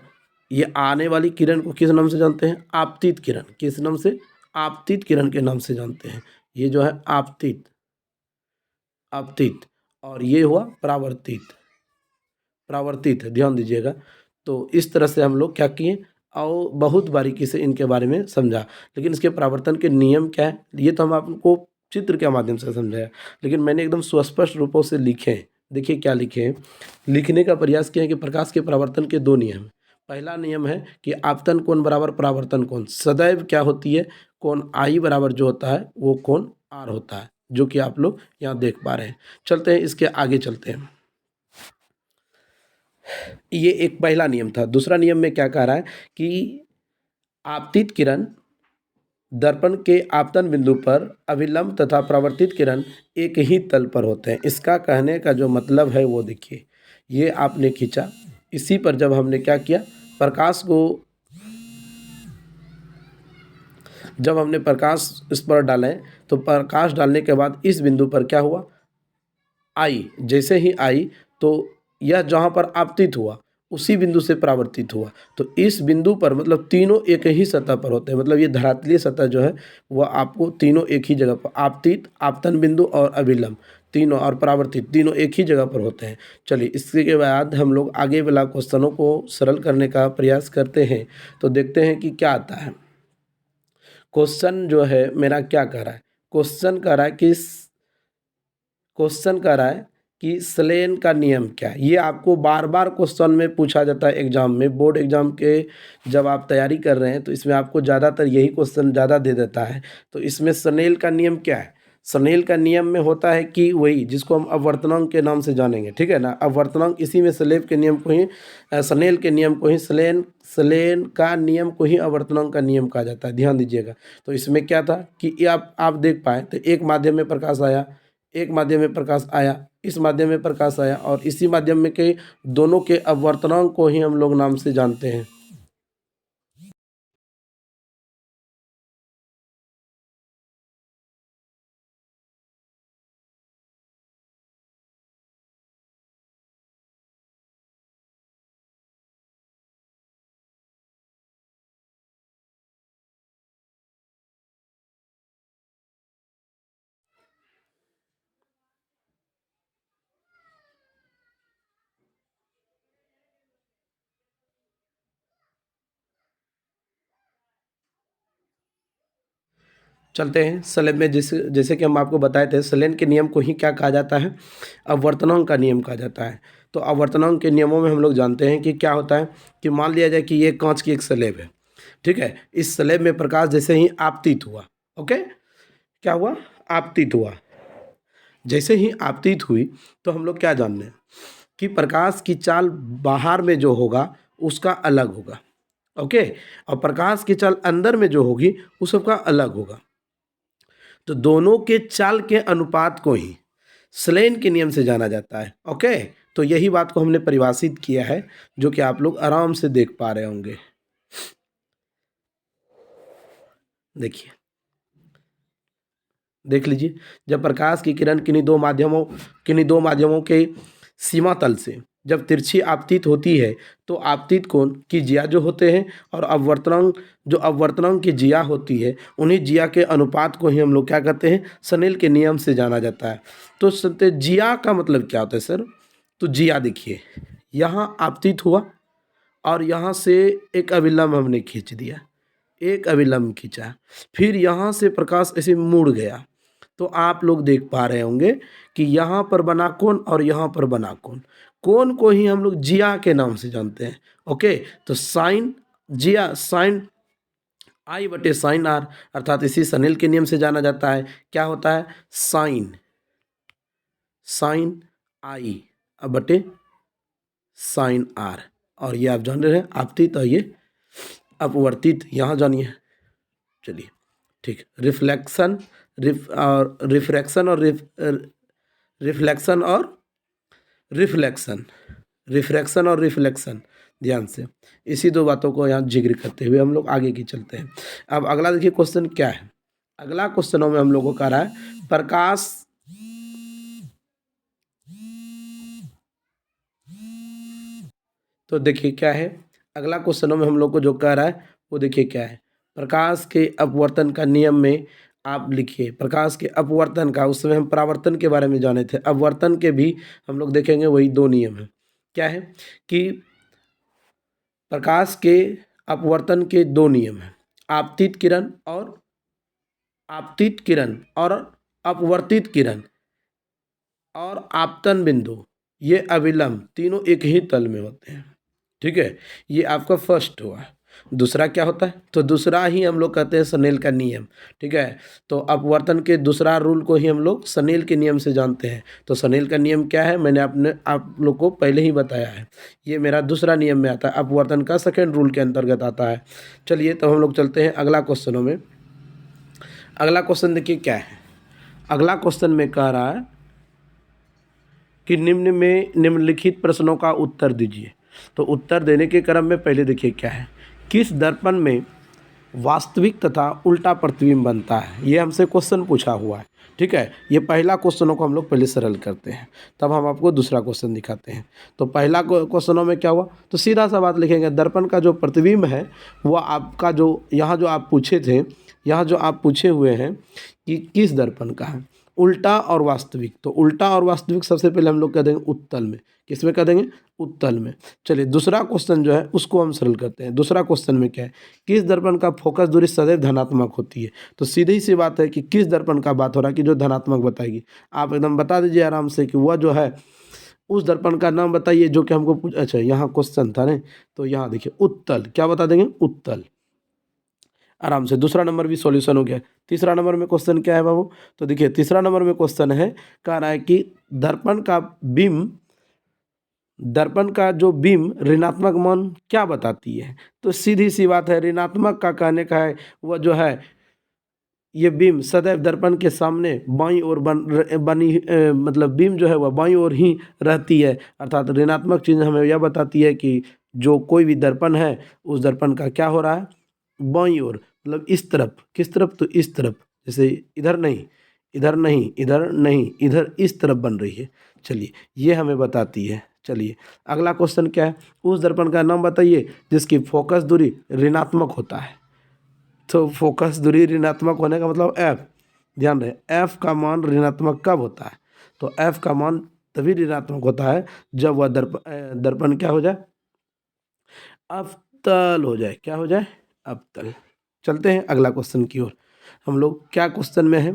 A: ये आने वाली किरण को किस नाम से जानते हैं, आपतित किरण। किस नाम से, आपतित किरण के नाम से जानते हैं। ये जो है आपतित, आपतित। और ये हुआ परावर्तित, परावर्तित है, ध्यान दीजिएगा। तो इस तरह से हम लोग क्या किए और बहुत बारीकी से इनके बारे में समझा। लेकिन इसके परावर्तन के नियम क्या है, ये तो हम आपको चित्र के माध्यम से समझाया, लेकिन मैंने एकदम सुस्पष्ट रूपों से लिखे हैं। देखिए क्या लिखे हैं, लिखने का प्रयास किया है कि प्रकाश के परावर्तन के 2 नियम हैं। पहला नियम है कि आपतन कोण बराबर परावर्तन कोण। सदैव क्या होती है, कोण आई बराबर जो होता है वो कोण आर होता है, जो कि आप लोग यहाँ देख पा रहे हैं। चलते हैं इसके आगे चलते हैं। ये एक पहला नियम था। दूसरा नियम में क्या कह रहा है कि आपतित किरण दर्पण के आपतन बिंदु पर अभिलंब तथा परावर्तित किरण एक ही तल पर होते हैं। इसका कहने का जो मतलब है वो देखिए, ये आपने खींचा, इसी पर जब हमने क्या किया, प्रकाश को जब हमने प्रकाश इस पर डालें तो प्रकाश डालने के बाद इस बिंदु पर क्या हुआ, आई, जैसे ही आई तो यह जहाँ पर आपतित हुआ उसी बिंदु से परावर्तित हुआ। तो इस बिंदु पर मतलब तीनों एक ही सतह पर होते हैं, मतलब ये धरातलीय सतह जो है वह आपको तीनों एक ही जगह पर, आपतित, आपतन बिंदु और अभिलंब तीनों और परावर्तित तीनों एक ही जगह पर होते हैं। चलिए इसके बाद हम लोग आगे वाला क्वेश्चनों को सरल करने का प्रयास करते हैं, तो देखते हैं कि क्या आता है। क्वेश्चन जो है मेरा क्या कह रहा है, क्वेश्चन कह रहा है कि स्लेन का नियम क्या है। ये आपको बार बार क्वेश्चन में पूछा जाता है एग्जाम में, बोर्ड एग्जाम के जब आप तैयारी कर रहे हैं तो इसमें आपको ज़्यादातर यही क्वेश्चन ज़्यादा दे देता है। तो इसमें स्नेल का नियम क्या है, स्नेल का नियम में होता है कि वही जिसको हम अपवर्तनांक के नाम से जानेंगे, ठीक है ना। अपवर्तनांक इसी में स्लेव के नियम को ही, स्नेल के नियम को ही, स्लेन का नियम को ही अपवर्तनांक का नियम कहा जाता है, ध्यान दीजिएगा। तो इसमें क्या था कि ये आप देख पाए तो एक माध्यम में प्रकाश आया, एक माध्यम में प्रकाश आया, इस माध्यम में प्रकाश आया और इसी माध्यम में के दोनों के अपवर्तनांक को ही हम लोग नाम से जानते हैं। चलते हैं स्लेब में, जैसे जैसे कि हम आपको बताए थे, स्लेन के नियम को ही क्या कहा जाता है, अपवर्तनांक का नियम कहा जाता है। तो अपवर्तनांक के नियमों में हम लोग जानते हैं कि क्या होता है कि मान लिया जाए कि ये कांच की एक स्लेब है, ठीक है। इस स्लेब में प्रकाश जैसे ही आपतित हुआ, ओके, क्या हुआ, आपतित हुआ, जैसे ही आपतित हुई तो हम लोग क्या जान रहे हैं कि प्रकाश की चाल बाहर में जो होगा उसका अलग होगा, ओके, और प्रकाश की चाल अंदर में जो होगी उस सबका अलग होगा। तो दोनों के चाल के अनुपात को ही स्लेन के नियम से जाना जाता है, ओके। तो यही बात को हमने परिभाषित किया है, जो कि आप लोग आराम से देख पा रहे होंगे। देखिए, देख लीजिए, जब प्रकाश की किरण किन्हीं दो माध्यमों के सीमा तल से जब तिरछी आपतित होती है तो आपतित कोण की जिया जो होते हैं और अपवर्तनांक की जिया होती है, उन्हीं जिया के अनुपात को ही हम लोग क्या कहते हैं, स्नेल के नियम से जाना जाता है। तो जिया का मतलब क्या होता है सर, तो जिया देखिए, यहाँ आपतित हुआ और यहाँ से एक अभिलंब हमने खींच दिया, एक अभिलंब खींचा, फिर यहाँ से प्रकाश ऐसे मुड़ गया, तो आप लोग देख पा रहे होंगे कि यहाँ पर बना कोण और यहाँ पर बना कोण, कोण को ही हम लोग जिया के नाम से जानते हैं, ओके। तो साइन जिया, साइन आई बटे साइन आर, अर्थात इसी स्नेल के नियम से जाना जाता है। क्या होता है, साइन साइन आई बटे साइन आर, और ये आप जान रहे हैं आपतित और ये अपवर्तित, यहाँ जानिए। चलिए ठीक, रिफ्रैक्शन और रिफ्लेक्शन, ध्यान से इसी दो बातों को यहाँ जिक्र करते हुए हम लोग आगे की चलते हैं। अब अगला देखिए क्वेश्चन क्या है, अगला क्वेश्चनों में हम लोगों को कह रहा है प्रकाश, तो देखिए क्या है, अगला क्वेश्चनों में हम लोग को जो कह रहा है वो देखिए क्या है, प्रकाश के अपवर्तन का नियम में आप लिखिए, प्रकाश के अपवर्तन का, उसमें हम परावर्तन के बारे में जाने थे, अपवर्तन के भी हम लोग देखेंगे, वही दो नियम है। क्या है कि प्रकाश के अपवर्तन के दो नियम हैं, आपतित किरण और अपवर्तित किरण और आपतन बिंदु, ये अभिलंब तीनों एक ही तल में होते हैं, ठीक है। ये आपका फर्स्ट हुआ। दूसरा क्या होता है, तो दूसरा ही हम लोग कहते हैं स्नेल का नियम, ठीक है। तो अपवर्तन के दूसरा रूल को ही हम लोग स्नेल के नियम से जानते हैं। तो स्नेल का नियम क्या है, मैंने आप लोग को पहले ही बताया है, ये मेरा दूसरा नियम में आता है, अपवर्तन का सेकेंड रूल के अंतर्गत आता है। चलिए तो हम लोग चलते हैं अगला क्वेश्चनों में। अगला क्वेश्चन देखिए क्या है। अगला क्वेश्चन में कह रहा है कि निम्न में निम्नलिखित प्रश्नों का उत्तर दीजिए। तो उत्तर देने के क्रम में पहले देखिए क्या है, किस दर्पण में वास्तविक तथा उल्टा प्रतिबिंब बनता है, ये हमसे क्वेश्चन पूछा हुआ है। ठीक है, ये पहला क्वेश्चनों को हम लोग पहले सरल करते हैं, तब हम आपको दूसरा क्वेश्चन दिखाते हैं। तो पहला क्वेश्चनों में क्या हुआ, तो सीधा सा बात लिखेंगे, दर्पण का जो प्रतिबिंब है वो आपका जो यहाँ जो आप पूछे थे, यहाँ जो आप पूछे हुए हैं कि किस दर्पण का है, उल्टा और वास्तविक। तो उल्टा और वास्तविक सबसे पहले हम लोग कह देंगे उत्तल में। किस में कह देंगे, उत्तल में। चलिए दूसरा क्वेश्चन जो है उसको हम सरल करते हैं। दूसरा क्वेश्चन में क्या है, किस दर्पण का फोकस दूरी सदैव धनात्मक होती है। तो सीधी सी बात है कि किस दर्पण का बात हो रहा है कि जो धनात्मक बताएगी। आप एकदम बता दीजिए आराम से कि वह जो है उस दर्पण का नाम बताइए जो कि हमको पूछ, अच्छा यहाँ क्वेश्चन था ना, तो यहाँ देखिए उत्तल, क्या बता देंगे, उत्तल। आराम से दूसरा नंबर भी सॉल्यूशन हो गया। तीसरा नंबर में क्वेश्चन क्या है बाबू, तो देखिए तीसरा नंबर में क्वेश्चन है, कह रहा है कि दर्पण का बिंब, दर्पण का जो बिंब ऋणात्मक मान क्या बताती है। तो सीधी सी बात है, ऋणात्मक का कहने का है वह जो है ये बिंब सदैव दर्पण के सामने बाईं ओर बनी मतलब बिंब जो है वह बाईं ओर ही रहती है। अर्थात ऋणात्मक चीज़ हमें यह बताती है कि जो कोई भी दर्पण है उस दर्पण का क्या हो रहा है, बाईं ओर, मतलब इस तरफ, किस तरफ, तो इस तरफ, जैसे इधर नहीं, इधर नहीं, इधर नहीं, इधर इस तरफ बन रही है। चलिए ये हमें बताती है। चलिए अगला क्वेश्चन क्या है, उस दर्पण का नाम बताइए जिसकी फोकस दूरी ऋणात्मक होता है। तो फोकस दूरी ऋणात्मक होने का मतलब एफ, ध्यान रहे एफ का मान ऋणात्मक कब होता है, तो एफ का मान तभी ऋणात्मक होता है जब वह दर्पण क्या हो जाए, अवतल हो जाए। क्या हो जाए, अवतल। चलते हैं अगला क्वेश्चन की ओर। हम लोग क्या क्वेश्चन में है,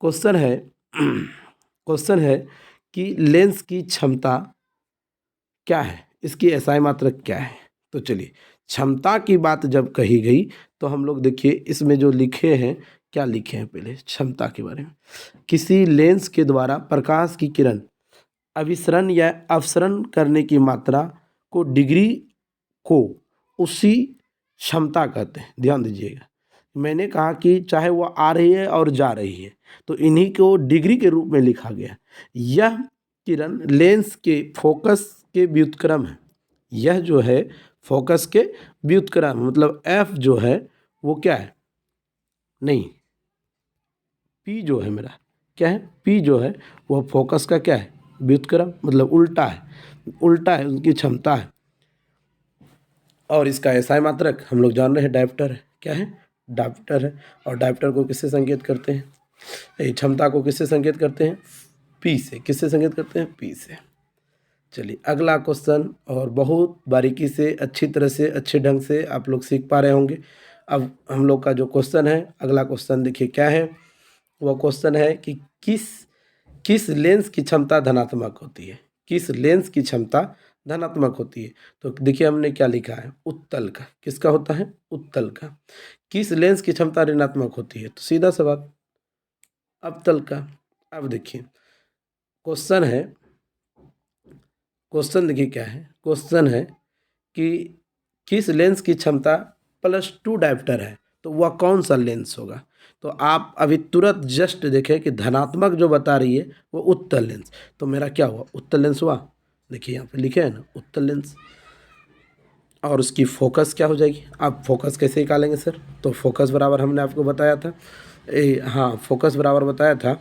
A: क्वेश्चन है क्वेश्चन है कि लेंस की क्षमता क्या है, इसकी एसआई मात्रक क्या है। तो चलिए क्षमता की बात जब कही गई तो हम लोग देखिए इसमें जो लिखे हैं, क्या लिखे हैं पहले क्षमता के बारे में, किसी लेंस के द्वारा प्रकाश की किरण अभिसरण या अपसरण करने की मात्रा को डिग्री को उसी क्षमता कहते हैं। ध्यान दीजिएगा, मैंने कहा कि चाहे वो आ रही है और जा रही है तो इन्हीं को डिग्री के रूप में लिखा गया। यह किरण लेंस के फोकस के व्युत्क्रम है। यह जो है फोकस के व्युत्क्रम, मतलब एफ जो है वो क्या है, नहीं पी जो है मेरा क्या है, पी जो है वह फोकस का क्या है, व्युत्क्रम, मतलब उल्टा है, उल्टा है उनकी क्षमता है। और इसका एसआई मात्रक हम लोग जान रहे हैं डायप्टर है। क्या है, डायप्टर है। और डायप्टर को किससे संकेत करते हैं, क्षमता को किससे संकेत करते हैं, पी से। किससे संकेत करते हैं, पी से। चलिए अगला क्वेश्चन, और बहुत बारीकी से अच्छी तरह से अच्छे ढंग से आप लोग सीख पा रहे होंगे। अब हम लोग का जो क्वेश्चन है, अगला क्वेश्चन देखिए क्या है, वह क्वेश्चन है कि किस किस लेंस की क्षमता धनात्मक होती है, किस लेंस की क्षमता धनात्मक होती है। तो देखिए हमने क्या लिखा है, उत्तल का। किसका होता है, उत्तल का। किस लेंस की क्षमता ऋणात्मक होती है, तो सीधा सा बात अवतल का। अब देखिए क्वेश्चन है, क्वेश्चन देखिए क्या है, क्वेश्चन है कि किस लेंस की क्षमता +2 डायप्टर है, तो वह कौन सा लेंस होगा। तो आप अभी तुरंत जस्ट देखें कि धनात्मक जो बता रही है वो उत्तल लेंस, तो मेरा क्या हुआ, उत्तल लेंस हुआ। देखिए यहाँ पे लिखे है ना उत्तल लेंस, और उसकी फोकस क्या हो जाएगी। आप फोकस कैसे निकालेंगे सर, तो फोकस बराबर हमने आपको बताया था, हाँ फोकस बराबर बताया था,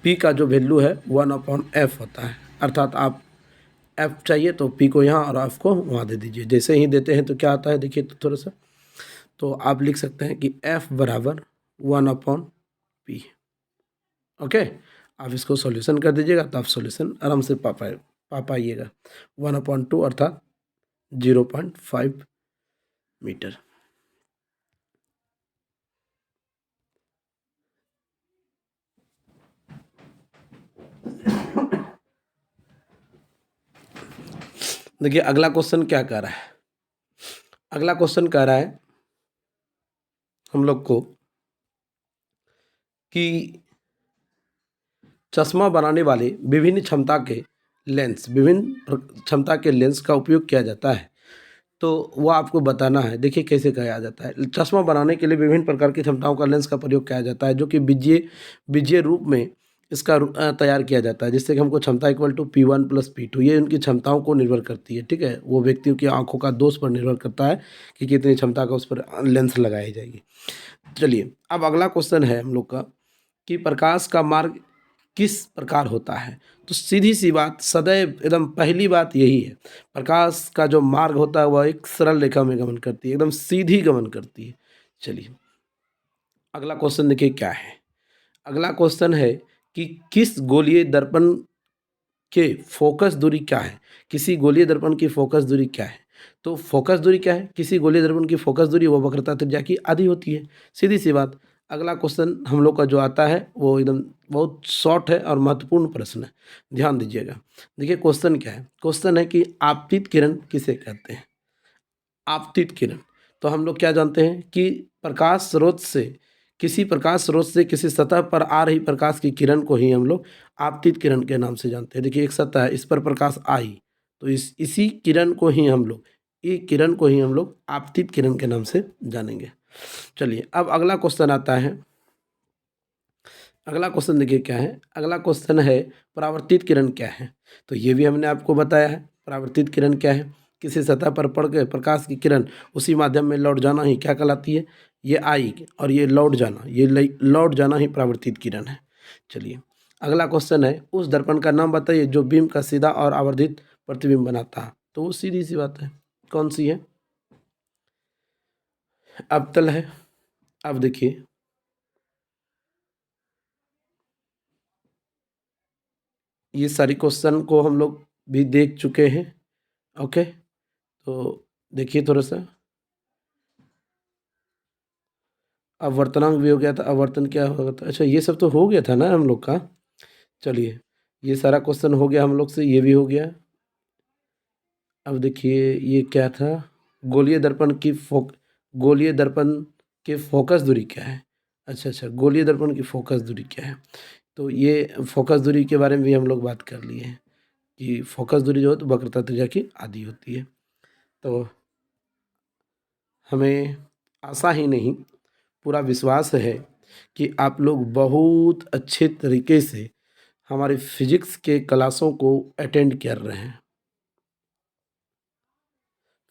A: पी का जो वैल्यू है 1/f होता है। अर्थात आप एफ चाहिए तो पी को यहाँ और एफ को वहाँ दे दीजिए। जैसे ही देते हैं तो क्या आता है, देखिए तो थोड़ा सा, तो आप लिख सकते हैं कि एफ बराबर 1/p। ओके, आप इसको सॉल्यूशन कर दीजिएगा तो आप सॉल्यूशन आराम से पा पाइएगा। 1/2 अर्थात 0.5 मीटर। देखिए अगला क्वेश्चन क्या कह रहा है, अगला क्वेश्चन कह रहा है हम लोग को कि चश्मा बनाने वाले विभिन्न क्षमता के लेंस का उपयोग किया जाता है। तो वो आपको बताना है। देखिए कैसे किया जाता है। चश्मा बनाने के लिए विभिन्न प्रकार की क्षमताओं का लेंस का प्रयोग किया जाता है, जो कि बीजीय रूप में इसका तैयार किया जाता है, जिससे कि हमको क्षमता इक्वल टू P1 + P2, ये उनकी क्षमताओं को निर्भर करती है। ठीक है, वो व्यक्तियों की आंखों का दोष पर निर्भर करता है कि कितनी क्षमता का उस पर लेंस लगाई जाएगी। चलिए, अब अगला क्वेश्चन है हम लोग का कि प्रकाश का मार्ग किस प्रकार होता है। तो सीधी सी बात, सदैव एकदम पहली बात यही है, प्रकाश का जो मार्ग होता है वह एक सरल रेखा में गमन करती है, एकदम सीधी गमन करती है। चलिए, अगला क्वेश्चन देखिए क्या है। अगला क्वेश्चन है कि किस गोलीय दर्पण के फोकस दूरी क्या है। किसी गोलीय दर्पण की फोकस दूरी क्या है। तो फोकस दूरी क्या है, किसी गोलीय दर्पण की फोकस दूरी वो वक्रता त्रिज्या की आधी होती है। सीधी सी बात। अगला क्वेश्चन हम लोग का जो आता है वो एकदम बहुत शॉर्ट है और महत्वपूर्ण प्रश्न है, ध्यान दीजिएगा। देखिए क्वेश्चन क्या है। क्वेश्चन है कि आपतित किरण किसे कहते हैं। आपतित किरण, तो हम लोग क्या जानते हैं कि प्रकाश स्रोत से किसी सतह पर आ रही प्रकाश की किरण को ही हम लोग आपतित किरण के नाम से जानते हैं। देखिए एक सतह है, इस पर प्रकाश आई, तो इसी किरण को ही हम लोग, ये किरण को ही हम लोग आपतित किरण के नाम से जानेंगे। चलिए, अब अगला क्वेश्चन आता है। अगला क्वेश्चन देखिए क्या है। अगला क्वेश्चन है परावर्तित किरण क्या है। तो ये भी हमने आपको बताया है। परावर्तित किरण क्या है, किसी सतह पर पड़ के प्रकाश की किरण उसी माध्यम में लौट जाना ही क्या कहलाती है। ये आई और ये लौट जाना, ये लौट जाना ही परावर्तित किरण है। चलिए, अगला क्वेश्चन है उस दर्पण का नाम बताइए जो बीम का सीधा और आवर्धित प्रतिबिंब बनाता है। तो वो सीधी सी बात है, कौन सी है, अवतल है। अब देखिए, ये सारी क्वेश्चन को हम लोग भी देख चुके हैं। ओके, तो देखिए थोड़ा सा, अवर्तनांक भी हो गया था, अवर्तन क्या होगा था, अच्छा ये सब तो हो गया था ना हम लोग का। चलिए, ये सारा क्वेश्चन हो गया हम लोग से, ये भी हो गया। अब देखिए ये क्या था, गोलीय दर्पण की गोलीय दर्पण के फोकस दूरी क्या है। अच्छा अच्छा, गोलीय दर्पण की फोकस दूरी क्या है। तो ये फोकस दूरी के बारे में भी हम लोग बात कर लिए हैं कि फोकस दूरी जो है तो वक्रता त्रिज्या की आधी होती है। तो हमें आशा ही नहीं, पूरा विश्वास है कि आप लोग बहुत अच्छे तरीके से हमारे फिजिक्स के क्लासों को अटेंड कर रहे हैं।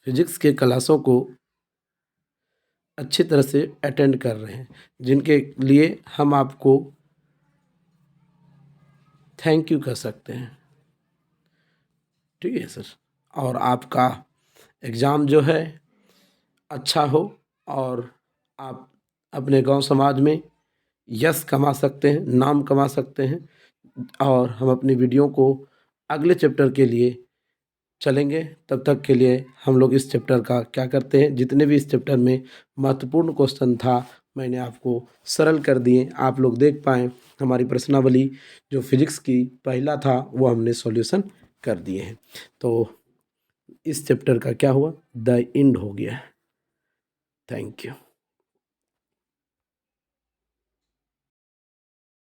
A: फिजिक्स के क्लासों को अच्छी तरह से अटेंड कर रहे हैं, जिनके लिए हम आपको थैंक यू कह सकते हैं। ठीक है सर, और आपका एग्ज़ाम जो है अच्छा हो और आप अपने गांव समाज में यश कमा सकते हैं, नाम कमा सकते हैं। और हम अपनी वीडियो को अगले चैप्टर के लिए चलेंगे। तब तक के लिए हम लोग इस चैप्टर का क्या करते हैं, जितने भी इस चैप्टर में महत्वपूर्ण क्वेश्चन था मैंने आपको सरल कर दिए, आप लोग देख पाएँ। हमारी प्रश्नावली जो फिजिक्स की पहला था वो हमने सॉल्यूशन कर दिए हैं। तो इस चैप्टर का क्या हुआ, द एंड हो गया। Thank you.